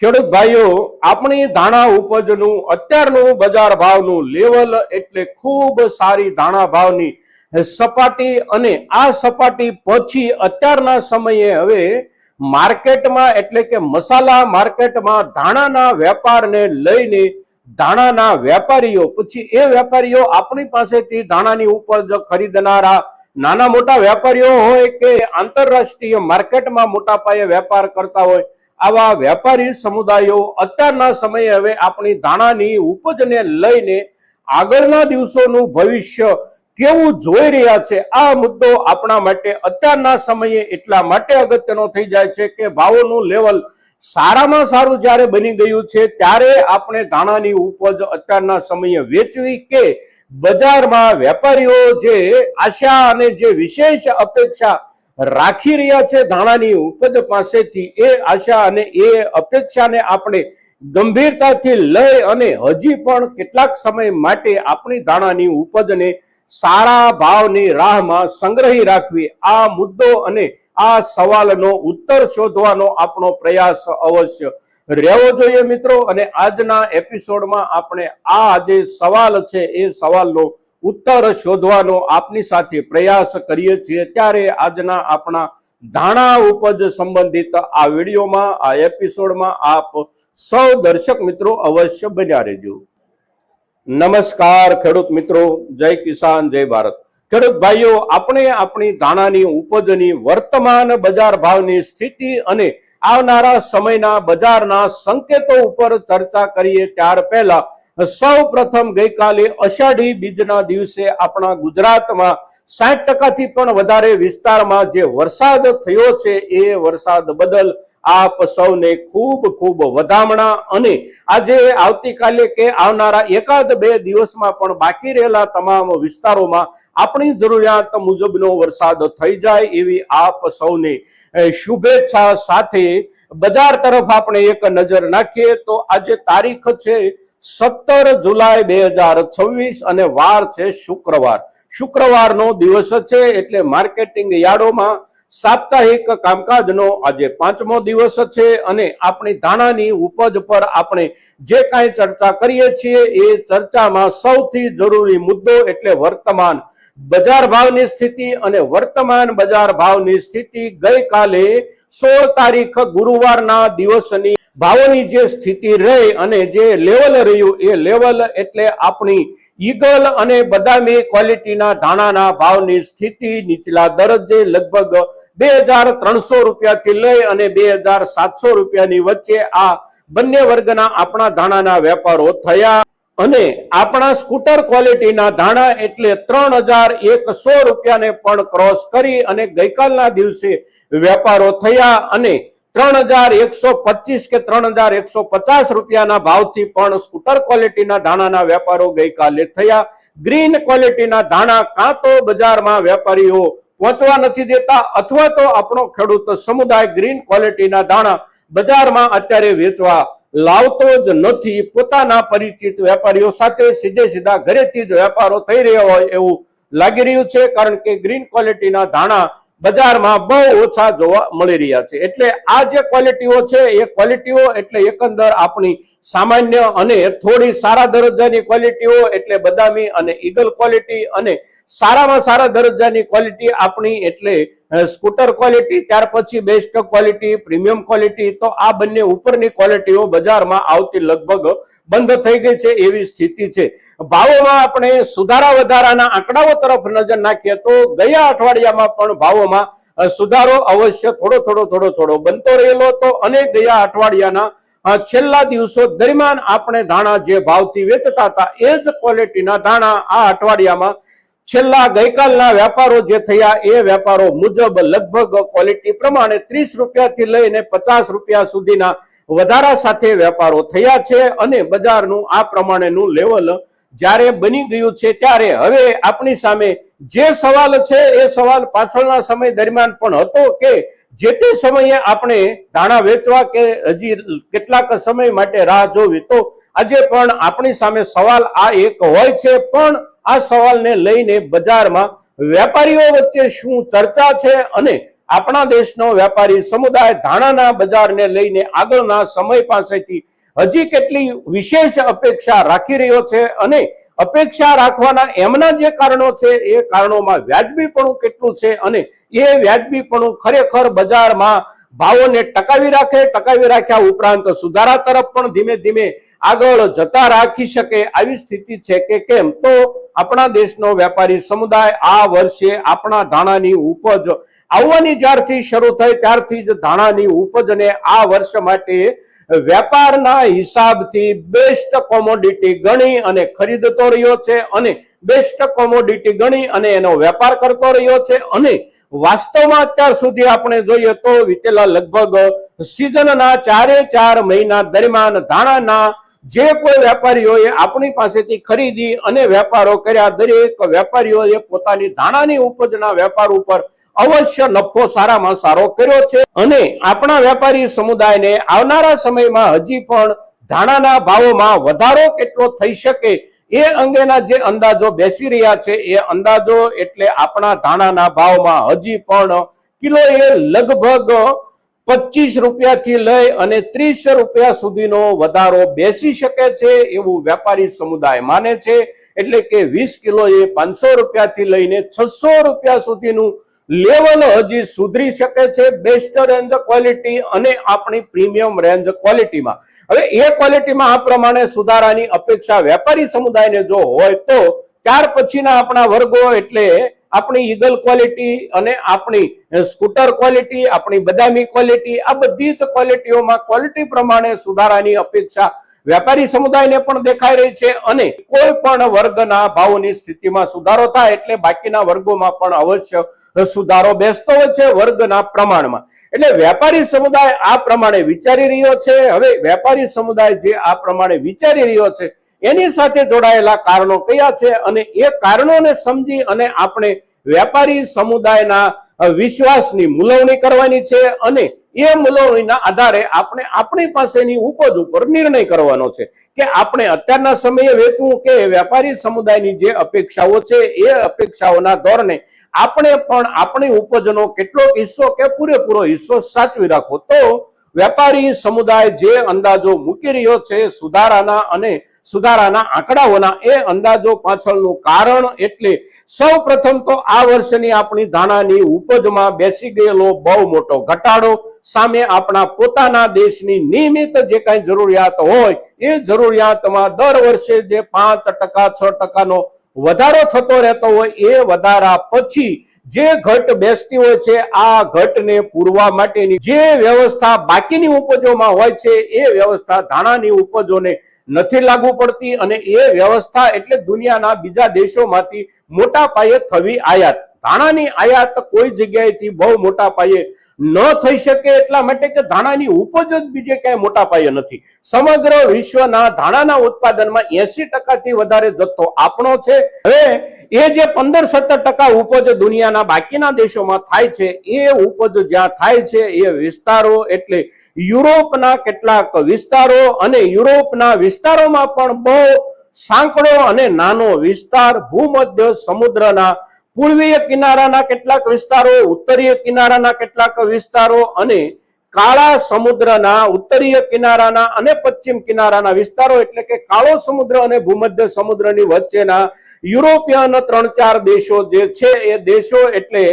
ખેડૂત ભાઈઓ, આપણી ધાણા ઉપજનું અત્યારનું બજાર ભાવનું લેવલ એટલે ખૂબ સારી ધાણા ભાવની સપાટી અને આ સપાટી પછી અત્યારના સમયે હવે માર્કેટમાં એટલે કે મસાલા માર્કેટમાં ધાણાના વેપારને લઈને ધાણાના વેપારીઓ પછી એ વેપારીઓ આપણી પાસેથી ધાણાની ઉપજ ખરીદનારા નાના મોટા વેપારીઓ હોય કે આંતરરાષ્ટ્રીય માર્કેટમાં મોટા પાયે વેપાર કરતા હોય, આવા વેપારી સમુદાયો અત્યારના સમયે હવે આપણી ધાણાની ઉપજને લઈને આગળના દિવસોનું ભવિષ્ય કેવું જોઈ રહ્યા છે, આ મુદ્દો આપણા માટે અત્યારના સમયે એટલા માટે અગત્યનો થઈ જાય છે કે ભાવોનું લેવલ સારામાં સારું જ્યારે બની ગયું છે ત્યારે આપણે ધાણાની ઉપજ અત્યારના સમયે વેચવી કે બજારમાં વેપારીઓ જે આશા અને જે વિશેષ અપેક્ષા રાખી રહ્યા છે ધાણાની ઉપજ પાસેથી, એ આશા અને એ અપેક્ષાને આપણે ગંભીરતાથી લઈ અને હજી પણ કેટલાક સમય માટે આપણી ધાણાની ઉપજને સારા ભાવની રાહમાં સંગ્રહી રાખવી, આ મુદ્દો અને આ સવાલનો ઉત્તર શોધવાનો આપણો પ્રયાસ અવશ્ય રહેવો જોઈએ મિત્રો. અને આજના એપિસોડમાં આપણે આ જે સવાલ છે એ સવાલનો ઉત્તર શોધવાનો આપની સાથે પ્રયાસ કરીએ છીએ. ત્યારે આજના આપણા ધાણા ઉપજ સંબંધિત આ વિડીયોમાં આ એપિસોડમાં આપ સૌ દર્શક મિત્રો અવશ્ય બન્યા રહેજો. નમસ્કાર ખેડૂત મિત્રો, જય કિસાન જય ભારત. ખેડૂત ભાઈઓ, આપણે આપણી ધાણાની ઉપજની વર્તમાન બજાર ભાવની સ્થિતિ અને આવનારા સમયના બજારના સંકેતો ઉપર ચર્ચા કરીએ ત્યાર પહેલા સૌ પ્રથમ ગઈકાલે અષાઢી બીજના દિવસે આપણા ગુજરાતમાં 60% થી પણ વધારે વિસ્તારમાં જે વરસાદ થયો છે એ વરસાદ બદલ આપ સૌને ખૂબ ખૂબ વધામણા. અને આજે આવતીકાલે કે આવનારા એકાદ બે દિવસમાં પણ બાકી રહેલા તમામ વિસ્તારોમાં આપણી જરૂરિયાત મુજબનો વરસાદ થઈ જાય એવી આપ સૌને શુભેચ્છા સાથે બજાર તરફ આપણે એક નજર નાખીએ તો આજે તારીખ છે 17 જુલાઈ 2026 અને વાર છે શુક્રવાર. શુક્રવારનો દિવસ છે એટલે માર્કેટિંગ યાર્ડોમાં સાપ્તાહિક કામકાજનો આજે 5મો દિવસ છે અને આપણી ધાણાની ઉપજ પર આપણે જે કાંઈ ચર્ચા કરીએ છીએ એ ચર્ચામાં સૌથી જરૂરી મુદ્દો એટલે વર્તમાન બજાર ભાવની સ્થિતિ. અને વર્તમાન બજાર ભાવની સ્થિતિ ગઈકાલે 16 તારીખ ગુરુવારના દિવસની ભાવોની જે સ્થિતિ રહી અને જે લેવલ રહ્યું એ લેવલ એટલે આપણી ઈગલ અને બદામી ક્વોલિટીના ધાણાના ભાવની સ્થિતિ નીચલા દરજ્જે લગભગ 2300 રૂપિયાથી લઈ અને 2700 રૂપિયાની વચ્ચે આ બંને વર્ગના આપણા ધાણાના વેપારો થયા. અને આપણા સ્કૂટર ક્વોલિટીના ધાણા એટલે 3100 રૂપિયાને પણ ક્રોસ કરી અને ગઈકાલના દિવસે વેપારો થયા અને 3125 કે 3150 રૂપિયાના ભાવથી પણ સ્કૂટર ક્વોલિટીના ધાણાના વેપારો ગઈકાલે થયા. ગ્રીન ક્વોલિટીના ધાણા કાં તો બજારમાં વેપારીઓ પહોંચવા નથી દેતા અથવા તો આપણો ખેડૂત સમુદાય ગ્રીન ક્વોલિટીના ધાણા બજારમાં અત્યારે વેચવા લાવતો જ નથી. પોતાના પરિચિત વેપારીઓ સાથે સીધા ઘરેથી જ વેપારો થઈ રહ્યા હોય એવું લાગી રહ્યું છે, કારણ કે ગ્રીન ક્વોલિટીના ધાણા બજારમાં બહુ ઓછા જોવા મળી રહ્યા છે. એટલે આ જે ક્વોલિટીઓ છે એ ક્વોલિટીઓ એટલે એકંદર આપણી સામાન્ય અને થોડી સારા દરજ્જાની ક્વોલિટીઓ એટલે બદામી અને ઈગલ ક્વોલિટી અને સારામાં સારા દરજ્જાની ક્વોલિટી આપણી એટલે સ્કૂટર ક્વોલિટી, ત્યાર પછી બેસ્ટ ક્વોલિટી, પ્રીમિયમ ક્વોલિટી. તો આ બંને ઉપરની ક્વોલિટીઓ બજારમાં આવતી લગભગ બંધ થઈ ગઈ છે એવી સ્થિતિ છે. ભાવોમાં આપણે સુધારા વધારાના આંકડાઓ તરફ નજર નાખીએ તો ગયા અઠવાડિયામાં પણ ભાવોમાં સુધારો અવશ્ય થોડો બનતો રહેલો હતો અને ગયા અઠવાડિયાના છેલ્લા દિવસો દરમિયાન આપણે ધાણા જે ભાવથી વેચતા હતા એ જ ક્વોલિટીના ધાણા આ અઠવાડિયામાં છેલ્લા ગઈકાલના વેપારો જે થયા એ વેપારો મુજબ લગભગ ક્વોલિટી પ્રમાણે 30 રૂપિયાથી લઈને 50 રૂપિયા સુધીના વધારા સાથે વેપારો થયા છે. અને બજારનું આ પ્રમાણેનું લેવલ જ્યારે બની ગયું છે ત્યારે હવે આપણી સામે જે સવાલ છે એ સવાલ પાછળના સમય દરમિયાન પણ હતો કે જે તે સમયે આપણે ધાણા વેચવા કે હજી કેટલાક સમય માટે રાહ જોવી. તો આજે પણ આપણી સામે સવાલ આ એક હોય છે, પણ આ સવાલને લઈને બજારમાં વેપારીઓ વચ્ચે શું ચર્ચા છે અને આપણા દેશનો વેપારી સમુદાય ધાણાના બજારને લઈને આગળના સમય પાસેથી હજી કેટલી વિશેષ અપેક્ષા રાખી રહ્યો છે અને અપેક્ષા રાખવાના એમના જે કારણો છે એ કારણોમાં વ્યાજબીપણું કેટલું છે અને એ વ્યાજબીપણું ખરેખર બજારમાં ભાવોને ટકાવી રાખ્યા ઉપરાંત સુધારા તરફ પણ ધીમે ધીમે આગળ જતા રાખી શકે આવી સ્થિતિ છે કે કેમ, તો આપણા દેશનો વેપારી સમુદાય આ વર્ષે આપણા ધાણાની ઉપજ આવવાની જ્યારથી શરૂ થઈ ત્યારથી જ ધાણાની ઉપજને આ વર્ષ માટે વેપારના હિસાબથી બેસ્ટ કોમોડિટી ગણી અને ખરીદતો રહ્યો છે અને બેસ્ટ કોમોડિટી ગણી અને એનો વેપાર કરતો રહ્યો છે અને વાસ્તવમાં અત્યાર સુધી આપણે જોઈએ તો વીતેલા લગભગ સિઝનના 4 મહિના દરમિયાન ધાણાના જે કોઈ વેપારીઓએ આપણી પાસેથી ખરીદી અને વેપારો કર્યા દરેક વેપારીઓએ પોતાની ધાણાની ઉપજના વેપાર ઉપર અવશ્ય નફો સારામાં સારો કર્યો છે અને આપણા વેપારી સમુદાયને આવનારા સમયમાં હજી પણ ધાણાના ભાવોમાં વધારો કેટલો થઈ શકે એ અંગેના જે અંદાજો બેસી રહ્યા છે એ અંદાજો એટલે આપણા ધાણાના ભાવમાં હજી પણ કિલોએ લગભગ 25 રૂપિયાથી લઈ અને 30 રૂપિયા સુધીનો વધારો બેસી શકે છે એવું વેપારી સમુદાય માને છે, એટલે કે 20 કિલોએ 500 રૂપિયાથી લઈને 600 રૂપિયા સુધીનું લેવલ હજી સુધરી શકે છે બેસ્ટ રેન્જ ક્વોલિટી અને આપણી પ્રીમિયમ રેન્જ ક્વોલિટીમાં. હવે એ ક્વોલિટીમાં આ પ્રમાણે સુધારાની અપેક્ષા વેપારી સમુદાયને જો હોય તો ત્યાર પછીના આપણા વર્ગો એટલે આપણી ઈગલ ક્વોલિટી અને આપણી સ્કૂટર ક્વોલિટી, આપણી બદામી ક્વોલિટી, આ બધી જ ક્વોલિટીઓમાં ક્વોલિટી પ્રમાણે સુધારાની અપેક્ષા વેપારી સમુદાયને પણ દેખાઈ રહી છે અને કોઈ પણ વર્ગના ભાવોની સ્થિતિમાં સુધારો થાય એટલે બાકીના વર્ગોમાં પણ અવશ્ય સુધારો બેસતો હોય છે વર્ગના પ્રમાણમાં. એટલે વેપારી સમુદાય આ પ્રમાણે વિચારી રહ્યો છે. હવે વેપારી સમુદાય જે આ પ્રમાણે વિચારી રહ્યો છે એની સાથે જોડાયેલા કારણો કયા છે અને એ કારણોને સમજી અને આપણે વેપારી સમુદાયના વિશ્વાસની મૂલવણી કરવાની છે અને એ મૂલવણીના આધારે આપણે આપણી પાસેની ઉપજ ઉપર નિર્ણય કરવાનો છે કે આપણે અત્યારના સમયે વેચવું કે વેપારી સમુદાયની જે અપેક્ષાઓ છે એ અપેક્ષાઓના ધોરણે આપણે પણ આપણી ઉપજનો કેટલોક હિસ્સો કે પૂરેપૂરો હિસ્સો સાચવી રાખવો. તો વેપારી સમુદાય જે અંદાજો મૂકી રહ્યો છે સુધારાના આંકડાઓના એ અંદાજો પાછળનું કારણ એટલે સૌ પ્રથમ તો આ વર્ષની આપણી ધાણાની ઉપજમાં બેસી ગયેલો બહુ મોટો ઘટાડો સામે આપણા પોતાના દેશની નિયમિત જે કાંઈ જરૂરિયાત હોય એ જરૂરિયાતમાં દર વર્ષે જે 5% 6% વધારો થતો રહેતો હોય એ વધારા પછી જે ઘટ બેસતી હોય છે આ ઘટને પૂરવા માટેની જે વ્યવસ્થા બાકીની ઉપજોમાં હોય છે એ વ્યવસ્થા ધાણાની ઉપજોને નથી લાગુ પડતી અને એ વ્યવસ્થા એટલે દુનિયાના બીજા દેશોમાંથી મોટા પાયે થવી આયાત. ધાણાની આયાત કોઈ જગ્યાએથી બહુ મોટા પાયે ન થઈ શકે એટલા માટે કે ધાણાની ઉપજ જ બીજે ક્યાંય મોટા પાયે નથી. સમગ્ર વિશ્વના ધાણાના ઉત્પાદનમાં 80% થી વધારે જથ્થો આપણો છે. હવે એ જે 15-17% ઉપજ દુનિયાના બાકીના દેશોમાં થાય છે એ ઉપજ જ્યાં થાય છે એ વિસ્તારો એટલે યુરોપના કેટલાક વિસ્તારો અને યુરોપના વિસ્તારોમાં પણ બહુ સાંકડો અને નાનો વિસ્તાર, ભૂમધ્ય સમુદ્રના પૂર્વીય કિનારાના કેટલાક વિસ્તારો, ઉત્તરીય કિનારાના કેટલાક વિસ્તારો અને કાળા સમુદ્રના ઉત્તરીય કિનારાના અને પશ્ચિમ કિનારાના વિસ્તારો એટલે કે કાળો સમુદ્ર અને ભૂમધ્ય સમુદ્રની વચ્ચેના યુરોપિયન 3-4 દેશો જે છે એ દેશો એટલે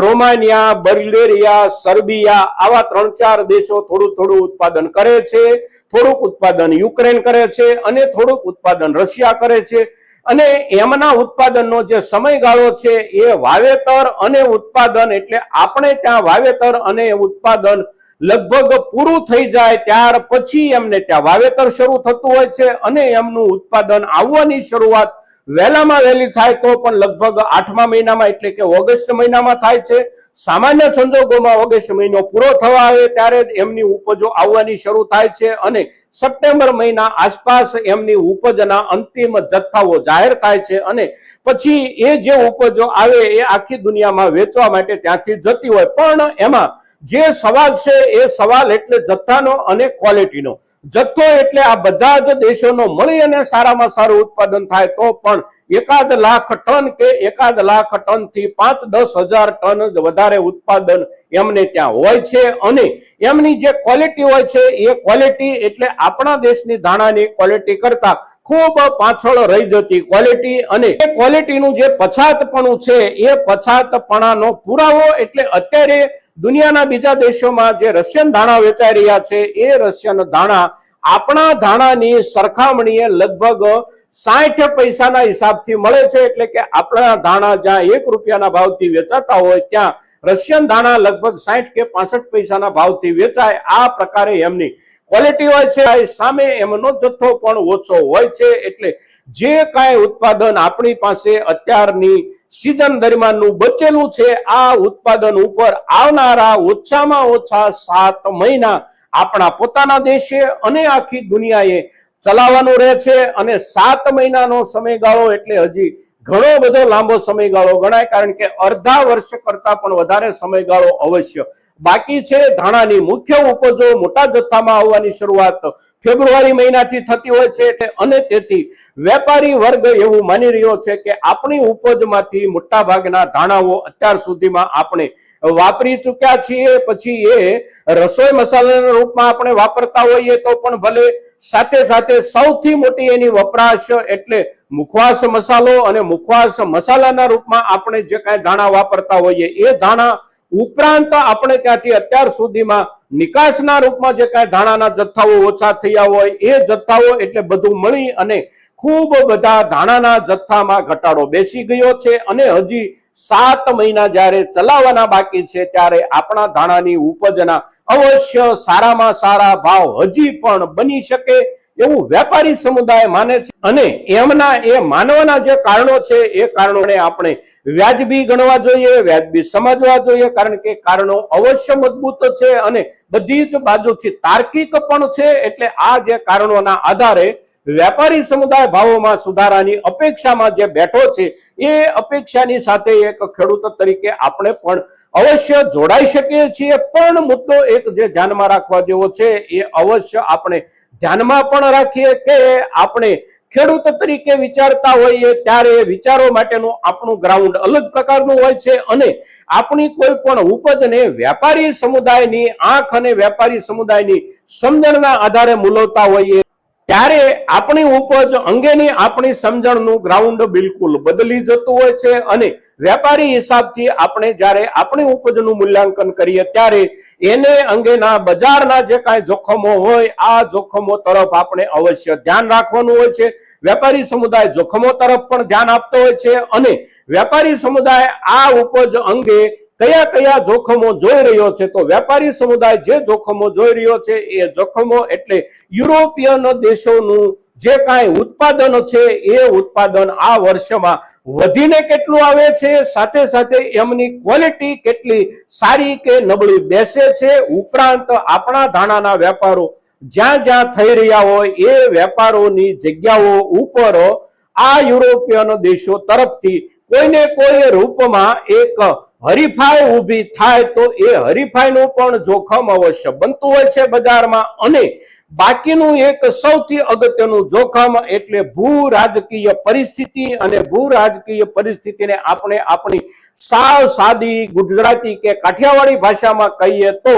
રોમાનિયા, બલ્ગેરિયા, સર્બિયા આવા 3-4 દેશો થોડું ઉત્પાદન કરે છે. થોડુંક ઉત્પાદન યુક્રેન કરે છે અને થોડુંક ઉત્પાદન રશિયા કરે છે અને એમના ઉત્પાદનનો જે સમયગાળો છે એ વાવેતર અને ઉત્પાદન એટલે આપણે ત્યાં વાવેતર અને ઉત્પાદન લગભગ પૂરું થઈ જાય ત્યાર પછી એમને ત્યાં વાવેતર શરૂ થતું હોય છે અને એમનું ઉત્પાદન આવવાની શરૂઆત વહેલામાં વહેલી થાય તો પણ લગભગ 8મા મહિનામાં એટલે કે ઓગસ્ટ મહિનામાં થાય છે. સામાન્ય સંજોગોમાં ઓગસ્ટ મહિનો પૂરો થવા આવે ત્યારે એમની ઉપજો આવવાની શરૂ થાય છે અને સપ્ટેમ્બર મહિના આસપાસ એમની ઉપજના અંતિમ જથ્થાઓ જાહેર થાય છે અને પછી એ જે ઉપજો આવે એ આખી દુનિયામાં વેચવા માટે ત્યાંથી જતી હોય. પણ એમાં જે સવાલ છે એ સવાલ એટલે જથ્થાનો અને ક્વોલિટીનો. જથ્થો એટલે આ બધા જ દેશોનો મળી અને સારામાં સારું ઉત્પાદન થાય તો પણ 1 લાખ ટન કે 1 લાખ ટન થી 5-10 હજાર ટન વધારે ઉત્પાદન એમને ત્યાં હોય છે અને એમની જે ક્વોલિટી હોય છે એ ક્વોલિટી એટલે આપણા દેશની ધાણાની ક્વોલિટી કરતા ખૂબ પાછળ રહી જતી ક્વોલિટી અને એ ક્વોલિટીનું જે પછાતપણું છે એ પછાતપણાનો પુરાવો એટલે અત્યારે દુનિયાના બીજા દેશોમાં જે રશિયન ધાણા વેચાઈ રહ્યા છે એ રશિયન ધાણા આપણા ધાણાની સરખામણીએ લગભગ 60 પૈસાના હિસાબથી મળે છે એટલે કે આપણા ધાણા જ્યાં 1 રૂપિયાના ભાવથી વેચાતા હોય ત્યાં રશિયન ધાણા લગભગ 60 કે 65 પૈસાના ભાવથી વેચાય આ પ્રકારે એમની ક્વોલિટી હોય છે સામે એમનો જથ્થો પણ ઓછો હોય છે એટલે જે કાંઈ ઉત્પાદન આપણી પાસે અત્યારની સીઝન દરમિયાનનું બચેલું છે આ ઉત્પાદન ઉપર આવનારા ઓછામાં ઓછા 7 મહિના આપણા પોતાના દેશે અને આખી દુનિયાએ ચલાવવાનું રહે છે અને 7 મહિનાનો સમયગાળો એટલે હજી ઘણો બધો લાંબો સમયગાળો ગણાય કારણ કે અડધા વર્ષ કરતા પણ વધારે સમયગાળો અવશ્ય બાકી છે ધાણાની મુખ્ય ઉપજો મોટા જથ્થામાં આવવાની શરૂઆત ફેબ્રુઆરી મહિનાથી થતી હોય છે અને તેથી વેપારી વર્ગ એવું માની રહ્યો છે કે આપણી ઉપજમાંથી મોટા ભાગના ધાણાઓ અત્યાર સુધીમાં આપણે વાપરી ચૂક્યા છીએ પછી એ રસોઈ મસાલાના રૂપમાં આપણે વાપરતા હોઈએ તો પણ ભલે સાથે સાથે સૌથી મોટી એની વપરાશ એટલે મુખવાસ મસાલો અને મુખવાસ મસાલાના રૂપમાં આપણે જે કાંઈ ધાણા વાપરતા હોઈએ એ ધાણા ઉપરાંત આપણે ત્યાંથી અત્યાર સુધીમાં નિકાસના રૂપમાં જે કાંઈ ધાણાના જથ્થાઓ ઓછા થયા હોય એ જથ્થાઓ એટલે બધું મળી અને ખૂબ બધા ધાણાના જથ્થામાં ઘટાડો બેસી ગયો છે અને હજી 7 મહિના જ્યારે ચલાવવાના બાકી છે ત્યારે આપણા ધાણાની ઉપજના અવશ્ય સારામાં સારા ભાવ હજી પણ બની શકે એવું વેપારી સમુદાય માને છે અને એમના એ માનવાના જે કારણો છે એ કારણોને આપણે વ્યાજબી ગણવા જોઈએ વ્યાજબી સમજવા જોઈએ કારણ કે કારણો અવશ્ય મજબૂત છે અને બધી જ બાજુથી તાર્કિક પણ છે એટલે આ જે કારણોના આધારે વેપારી સમુદાય ભાવોમાં સુધારાની અપેક્ષામાં જે બેઠો છે એ અપેક્ષાની સાથે એક ખેડૂત તરીકે આપણે પણ અવશ્ય જોડાઈ શકીએ છીએ પણ મુદ્દો એક જે ધ્યાનમાં રાખવા જેવો છે એ અવશ્ય આપણે ધ્યાનમાં પણ રાખીએ કે આપણે ખેડૂત તરીકે વિચારતા હોઈએ ત્યારે વિચારો માટેનું આપણું ગ્રાઉન્ડ અલગ પ્રકારનું હોય છે અને આપણી કોઈ પણ ઉપજને વેપારી સમુદાયની આંખ અને વેપારી સમુદાયની સમજણના આધારે મૂલવતા હોઈએ ત્યારે આપણી ઉપજ અંગેની આપણી સમજણનું ગ્રાઉન્ડ બિલકુલ બદલી જતું હોય છે અને વેપારી હિસાબથી આપણે જ્યારે આપણી ઉપજનું મૂલ્યાંકન કરીએ ત્યારે એને અંગેના બજારના જે કાંઈ જોખમો હોય આ જોખમો તરફ આપણે અવશ્ય ધ્યાન રાખવાનું હોય છે વેપારી સમુદાય જોખમો તરફ પણ ધ્યાન આપતો હોય છે અને વેપારી સમુદાય આ ઉપજ અંગે કયા કયા જોખમો જોઈ રહ્યો છે તો વેપારી સમુદાય જે જોખમો જોઈ રહ્યો છે એ જોખમો એટલે યુરોપિયન દેશોનું જે કાંઈ ઉત્પાદન છે એ ઉત્પાદન આ વર્ષમાં વધીને કેટલું આવે છે સાથે સાથે એમની ક્વોલિટી કેટલી સારી કે નબળી બેસે છે ઉપરાંત આપણા ધાણાના વેપારો જ્યાં જ્યાં થઈ રહ્યા હોય એ વેપારોની જગ્યાઓ ઉપર આ યુરોપિયન દેશો તરફથી કોઈને કોઈ રૂપમાં એક હરીફાઈ ઊભી થાય તો એ હરીફાઈનું પણ જોખમ અવશ્ય બનતું હોય છે બજારમાં અને બાકીનું એક સૌથી અગત્યનું જોખમ એટલે ભૂ રાજકીય પરિસ્થિતિ અને ભૂ રાજકીય પરિસ્થિતિને આપણે આપણી સાવ સાદી ગુજરાતી કે કાઠિયાવાડી ભાષામાં કહીએ તો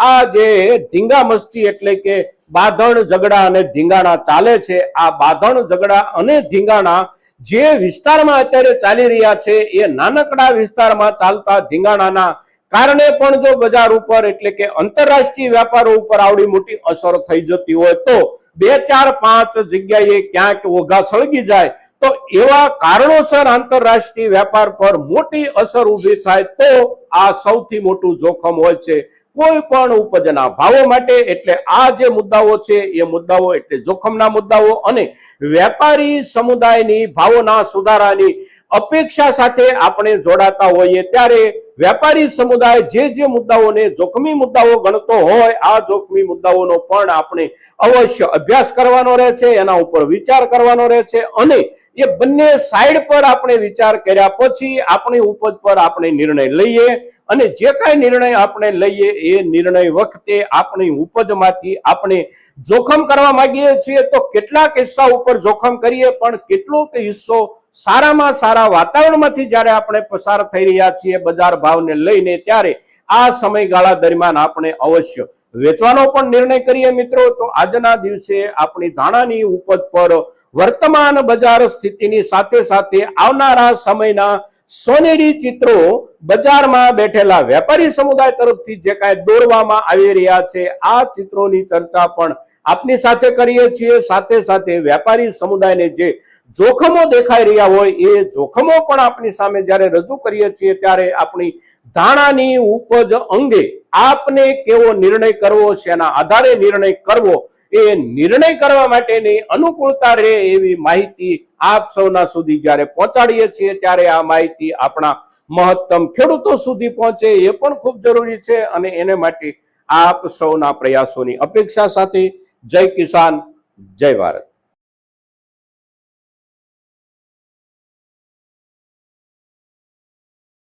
આ જે ધીંગા મસ્તી એટલે કે બાંધણ ઝઘડા અને ધીંગાણા ચાલે છે આ બાંધણ ઝઘડા અને ધીંગાણા જે વિસ્તારમાં અત્યારે ચાલી રહ્યા છે એ નાનકડા વિસ્તારમાં ચાલતા ધીંગાણાના કારણે પણ જો બજાર ઉપર એટલે કે આંતરરાષ્ટ્રીય વેપારો ઉપર આવડી મોટી અસર થઈ જતી હોય તો 2, 4, 5 જગ્યાએ ક્યાંક ઓઘા સળગી જાય તો એવા કારણોસર આંતરરાષ્ટ્રીય વેપાર પર મોટી અસર ઊભી થાય તો આ સૌથી મોટું જોખમ હોય છે કોઈ પણ ઉપજના ભાવો માટે એટલે આ જે મુદ્દાઓ છે એ મુદ્દાઓ એટલે જોખમના મુદ્દાઓ અને વેપારી સમુદાયની ભાવોના સુધારાની અપેક્ષા સાથે આપણે જોડાતા હોઈએ ત્યારે વેપારી સમુદાય જે મુદ્દાઓને જોખમી મુદ્દાઓ ગણતો હોય આ જોખમી મુદ્દાઓનો પણ આપણે અવશ્ય અભ્યાસ કરવાનો રહે છે, એના ઉપર વિચાર કરવાનો રહે છે અને એ બંને સાઈડ પર આપણે વિચાર કર્યા પછી આપણી ઉપજ પર આપણે નિર્ણય લઈએ અને જે કાંઈ નિર્ણય આપણે લઈએ એ નિર્ણય વખતે આપણી ઉપજમાંથી આપણે જોખમ કરવા માંગીએ છીએ તો કેટલાક હિસ્સા ઉપર જોખમ કરીએ પણ કેટલોક હિસ્સો સારામાં સારા વાતાવરણમાંથી જ્યારે આપણે પસાર થઈ રહ્યા છીએ બજાર ભાવને લઈને ત્યારે આ સમયગાળા દરમિયાન આપણે અવશ્ય વેચવાનો પણ નિર્ણય કરીએ મિત્રો. તો આજના દિવસે આપણી ધાણાની ઉપજ પર વર્તમાન બજાર સ્થિતિની સાથે સાથે આવનારા સમયના સોનેરી ચિત્રો બજારમાં બેઠેલા વેપારી સમુદાય તરફથી જે કાંઈ દોરવામાં આવી રહ્યા છે આ ચિત્રોની ચર્ચા પણ આપની સાથે કરીએ છીએ. સાથે સાથે વેપારી સમુદાયને જે જોખમો દેખાઈ રહ્યા હોય એ જોખમો પણ આપની સામે જ્યારે રજૂ કરીએ છીએ ત્યારે આપણી ધાણાની ઉપજ અંગે આપને કેવો નિર્ણય કરવો છે એના આધારે નિર્ણય કરવો એ નિર્ણય કરવા માટેની અનુકૂળતા રહે એવી માહિતી આપ સૌના સુધી જ્યારે પહોંચાડીએ છીએ ત્યારે આ માહિતી આપણા મહત્તમ ખેડૂતો સુધી પહોંચે એ પણ ખૂબ જરૂરી છે અને એને માટે આપ સૌના પ્રયાસોની અપેક્ષા સાથે જય કિસાન, જય ભારત.